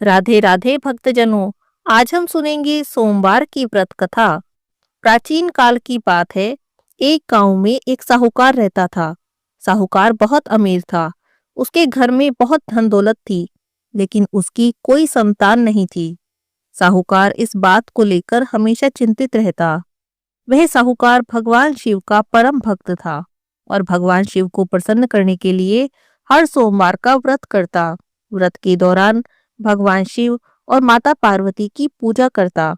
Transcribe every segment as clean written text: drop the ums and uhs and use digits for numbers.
राधे राधे भक्तजनों। आज हम सुनेंगे सोमवार की व्रत कथा। प्राचीन काल की बात है। एक गांव में एक साहूकार रहता था। साहूकार बहुत अमीर था। उसके घर में बहुत धन दौलत थी, लेकिन उसकी कोई संतान नहीं थी। साहूकार इस बात को लेकर हमेशा चिंतित रहता। वह साहूकार भगवान शिव का परम भक्त था और भगवान शिव को प्रसन्न करने के लिए हर सोमवार का व्रत करता। व्रत के दौरान भगवान शिव और माता पार्वती की पूजा करता।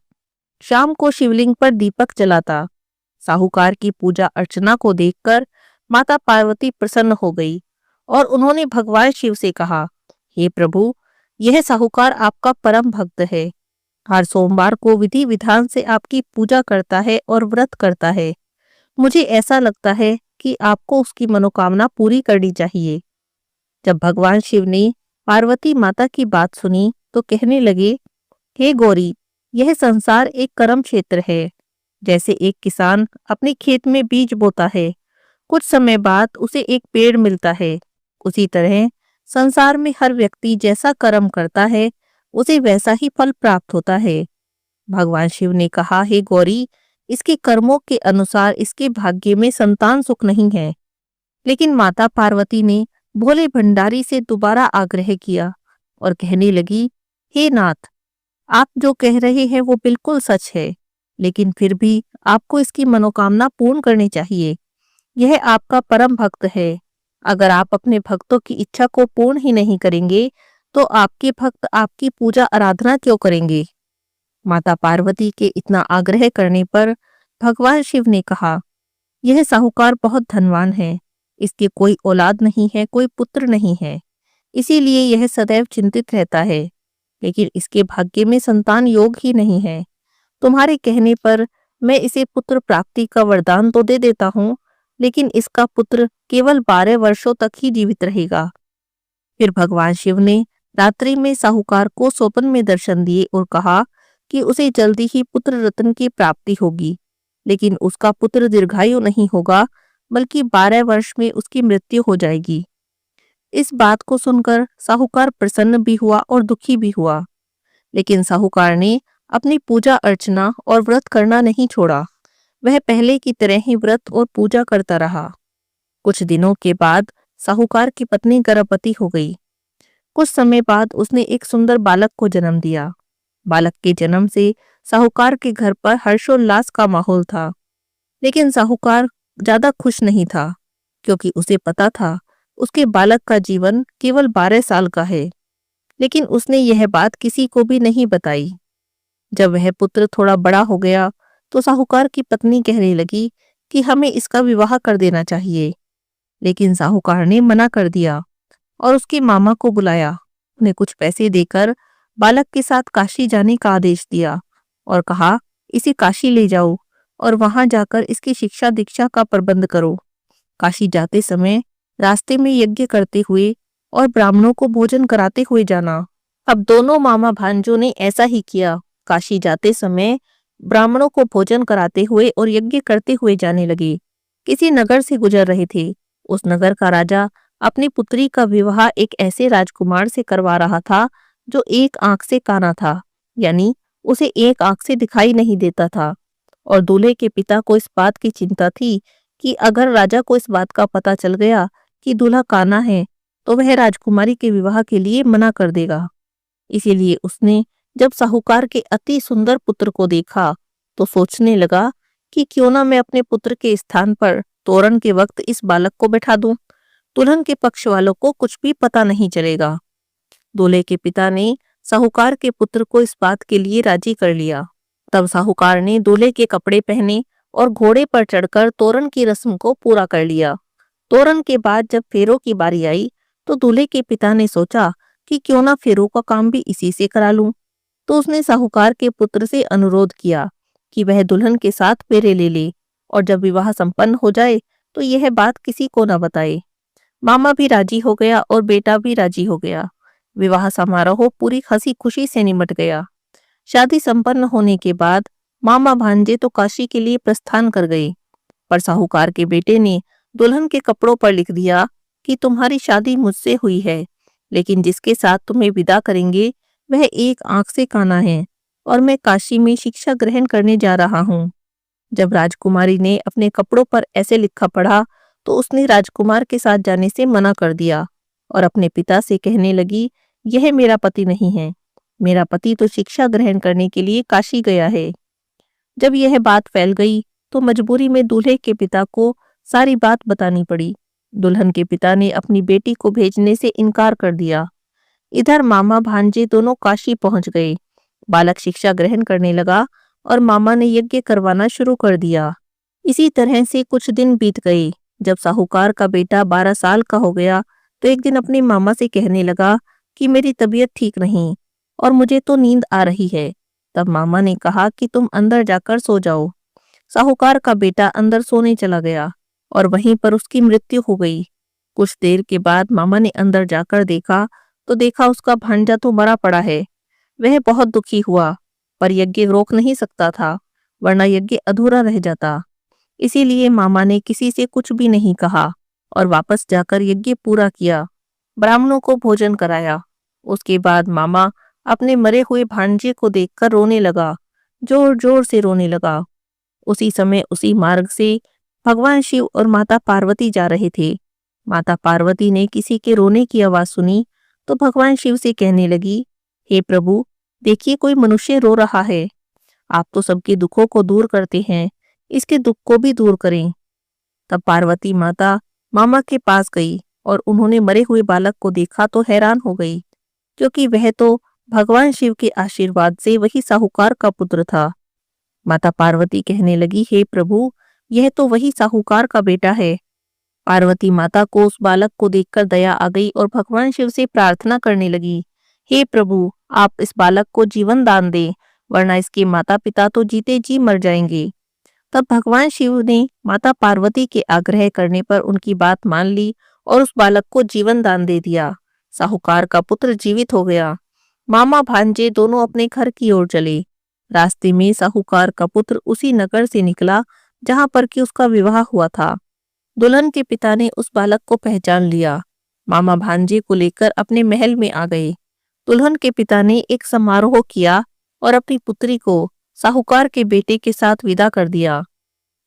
शाम को शिवलिंग पर दीपक जलाता। साहूकार की पूजा अर्चना को देखकर माता पार्वती प्रसन्न हो गई और उन्होंने भगवान शिव से कहा, हे प्रभु, यह साहूकार आपका परम भक्त है। हर सोमवार को विधि विधान से आपकी पूजा करता है और व्रत करता है। मुझे ऐसा लगता है कि आपको उसकी मनोकामना पूरी करनी चाहिए। जब भगवान शिव ने पार्वती माता की बात सुनी तो कहने लगे, हे गौरी, यह संसार एक कर्म क्षेत्र है। जैसे एक किसान अपने खेत में बीज बोता है, कुछ समय बाद उसे एक पेड़ मिलता है, उसी तरह संसार में हर व्यक्ति जैसा कर्म करता है उसे वैसा ही फल प्राप्त होता है। भगवान शिव ने कहा, हे गौरी, इसके कर्मों के अनुसार इसके भाग्य में संतान सुख नहीं है। लेकिन माता पार्वती ने भोले भंडारी से दोबारा आग्रह किया और कहने लगी, हे नाथ, आप जो कह रहे हैं वो बिल्कुल सच है, लेकिन फिर भी आपको इसकी मनोकामना पूर्ण करनी चाहिए। यह आपका परम भक्त है। अगर आप अपने भक्तों की इच्छा को पूर्ण ही नहीं करेंगे तो आपके भक्त आपकी पूजा आराधना क्यों करेंगे। माता पार्वती के इतना आग्रह करने पर भगवान शिव ने कहा, यह साहूकार बहुत धनवान है। इसके कोई औलाद नहीं है, कोई पुत्र नहीं है, इसीलिए यह सदैव चिंतित रहता है। लेकिन इसके भाग्य में संतान योग ही नहीं है। तुम्हारे कहने पर मैं इसे पुत्र प्राप्ति का वरदान तो दे देता हूँ, लेकिन इसका पुत्र केवल 12 वर्षों तक ही जीवित रहेगा। फिर भगवान शिव ने रात्रि में साहूकार को स्वप्न में दर्शन दिए और कहा कि उसे जल्दी ही पुत्र रत्न की प्राप्ति होगी, लेकिन उसका पुत्र दीर्घायु नहीं होगा, बल्कि 12 वर्ष में उसकी मृत्यु हो जाएगी। इस बात को सुनकर साहूकार प्रसन्न भी हुआ और दुखी भी हुआ, लेकिन साहूकार ने अपनी पूजा अर्चना और व्रत करना नहीं छोड़ा। वह पहले की तरह ही व्रत और पूजा करता रहा। कुछ दिनों के बाद साहूकार की पत्नी गर्भवती हो गई। कुछ समय बाद उसने एक सुंदर बालक को जन्म दिया। बालक के जन्म से साहूकार के घर पर हर्षोल्लास का माहौल था, लेकिन साहूकार ज्यादा खुश नहीं था, क्योंकि उसे पता था उसके बालक का जीवन केवल 12 साल का है। लेकिन उसने यह बात किसी को भी नहीं बताई। जब वह पुत्र थोड़ा बड़ा हो गया तो साहूकार की पत्नी कहने लगी कि हमें इसका विवाह कर देना चाहिए। लेकिन साहूकार ने मना कर दिया और उसके मामा को बुलाया। उन्हें कुछ पैसे देकर बालक के साथ काशी जाने का आदेश दिया और कहा, इसे काशी ले जाओ और वहां जाकर इसकी शिक्षा दीक्षा का प्रबंध करो। काशी जाते समय रास्ते में यज्ञ करते हुए और ब्राह्मणों को भोजन कराते हुए जाना। अब दोनों मामा भांजों ने ऐसा ही किया। काशी जाते समय ब्राह्मणों को भोजन कराते हुए और यज्ञ करते हुए जाने लगे। किसी नगर से गुजर रहे थे। उस नगर का राजा अपनी पुत्री का विवाह एक ऐसे राजकुमार से करवा रहा था जो एक आंख से काना था, यानी उसे एक आंख से दिखाई नहीं देता था। और दूल्हे के पिता को इस बात की चिंता थी कि अगर राजा को इस बात का पता चल गया कि दूल्हा काना है तो वह राजकुमारी के विवाह के लिए मना कर देगा। इसीलिए उसने जब साहूकार के अति सुंदर पुत्र को देखा तो सोचने लगा कि क्यों ना मैं अपने पुत्र के स्थान पर तोरण के वक्त इस बालक को बैठा दूं। दुल्हन के पक्ष वालों को कुछ भी पता नहीं चलेगा। दूल्हे के पिता ने साहूकार के पुत्र को इस बात के लिए राजी कर लिया। तब साहूकार ने दूल्हे के कपड़े पहने और घोड़े पर चढ़कर तोरण की रस्म को पूरा कर लिया। तोरण के बाद जब फेरों की बारी आई तो दूल्हे के पिता ने सोचा कि क्यों ना फेरों का काम भी इसी से करा लूं। तो उसने साहूकार के पुत्र से अनुरोध किया कि वह दुल्हन के साथ फेरे ले ले और जब विवाह संपन्न हो जाए तो यह बात किसी को न बताए। मामा भी राजी हो गया और बेटा भी राजी हो गया। विवाह समारोह पूरी हंसी खुशी से निमट गया। शादी संपन्न होने के बाद मामा भांजे तो काशी के लिए प्रस्थान कर गए, पर साहूकार के बेटे ने दुल्हन के कपड़ों पर लिख दिया कि तुम्हारी शादी मुझसे हुई है, लेकिन जिसके साथ तुम्हें विदा करेंगे वह एक आंख से काना है और मैं काशी में शिक्षा ग्रहण करने जा रहा हूँ। जब राजकुमारी ने अपने कपड़ों पर ऐसे लिखा पढ़ा तो उसने राजकुमार के साथ जाने से मना कर दिया और अपने पिता से कहने लगी, यह मेरा पति नहीं है। मेरा पति तो शिक्षा ग्रहण करने के लिए काशी गया है। जब यह बात फैल गई तो मजबूरी में दूल्हे के पिता को सारी बात बतानी पड़ी। दुल्हन के पिता ने अपनी बेटी को भेजने से इनकार कर दिया। इधर मामा भांजे दोनों काशी पहुंच गए। बालक शिक्षा ग्रहण करने लगा और मामा ने यज्ञ करवाना शुरू कर दिया। इसी तरह से कुछ दिन बीत गए। जब साहूकार का बेटा 12 साल का हो गया तो एक दिन अपने मामा से कहने लगा कि मेरी तबीयत ठीक नहीं और मुझे तो नींद आ रही है। तब मामा ने कहा कि तुम अंदर जाकर सो जाओ। साहूकार का बेटा अंदर सोने चला गया और वहीं पर उसकी मृत्यु हो गई। कुछ देर के बाद मामा ने अंदर जाकर देखा तो देखा उसका भांजा तो मरा पड़ा है। वह बहुत दुखी हुआ पर यज्ञ रोक नहीं सकता था, वरना यज्ञ अधूरा रह जाता। इसीलिए मामा ने किसी से कुछ भी नहीं कहा और वापस जाकर यज्ञ पूरा किया, ब्राह्मणों को भोजन कराया। उसके बाद मामा अपने मरे हुए भांजे को देखकर रोने लगा, जोर जोर से रोने लगा। उसी समय उसी मार्ग से भगवान शिव और माता पार्वती जा रहे थे। माता पार्वती ने किसी के रोने की आवाज सुनी तो भगवान शिव से कहने लगी, हे प्रभु, देखिए कोई मनुष्य रो रहा है। आप तो सबके दुखों को दूर करते हैं, इसके दुख को भी दूर करें। तब पार्वती माता मामा के पास गई और उन्होंने मरे हुए बालक को देखा तो हैरान हो गई, क्योंकि वह तो भगवान शिव के आशीर्वाद से वही साहूकार का पुत्र था। माता पार्वती कहने लगी, हे प्रभु, यह तो वही साहूकार का बेटा है। पार्वती माता को उस बालक को देखकर दया आ गई और भगवान शिव से प्रार्थना करने लगी, हे प्रभु, आप इस बालक को जीवन दान दें, वरना इसके माता पिता तो जीते जी मर जाएंगे। तब भगवान शिव ने माता पार्वती के आग्रह करने पर उनकी बात मान ली और उस बालक को जीवन दान दे दिया। साहूकार का पुत्र जीवित हो गया। मामा भांजे दोनों अपने घर की ओर चले। रास्ते में साहूकार का पुत्र उसी नगर से निकला जहां पर कि उसका विवाह हुआ था। दुल्हन के पिता ने उस बालक को पहचान लिया। मामा भांजे को लेकर अपने महल में आ गए। दुल्हन के पिता ने एक समारोह किया और अपनी पुत्री को साहूकार के बेटे के साथ विदा कर दिया।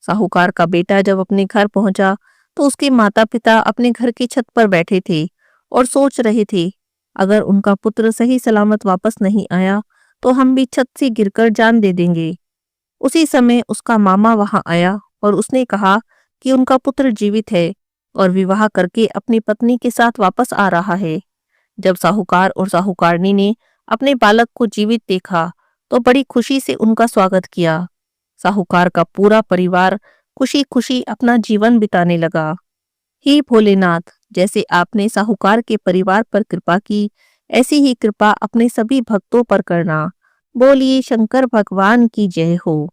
साहूकार का बेटा जब अपने घर पहुंचा तो उसके माता पिता अपने घर की छत पर बैठे थे और सोच रहे थे, अगर उनका पुत्र सही सलामत वापस नहीं आया तो हम भी छत से गिरकर जान दे देंगे। उसी समय उसका मामा वहां आया और उसने कहा कि उनका पुत्र जीवित है और विवाह करके अपनी पत्नी के साथ वापस आ रहा है। जब साहूकार और साहूकारनी ने अपने बालक को जीवित देखा तो बड़ी खुशी से उनका स्वागत किया। साहूकार का पूरा परिवार खुशी खुशी अपना जीवन बिताने लगा। हे भोलेनाथ, जैसे आपने साहूकार के परिवार पर कृपा की, ऐसी ही कृपा अपने सभी भक्तों पर करना। बोलिए शंकर भगवान की जय हो।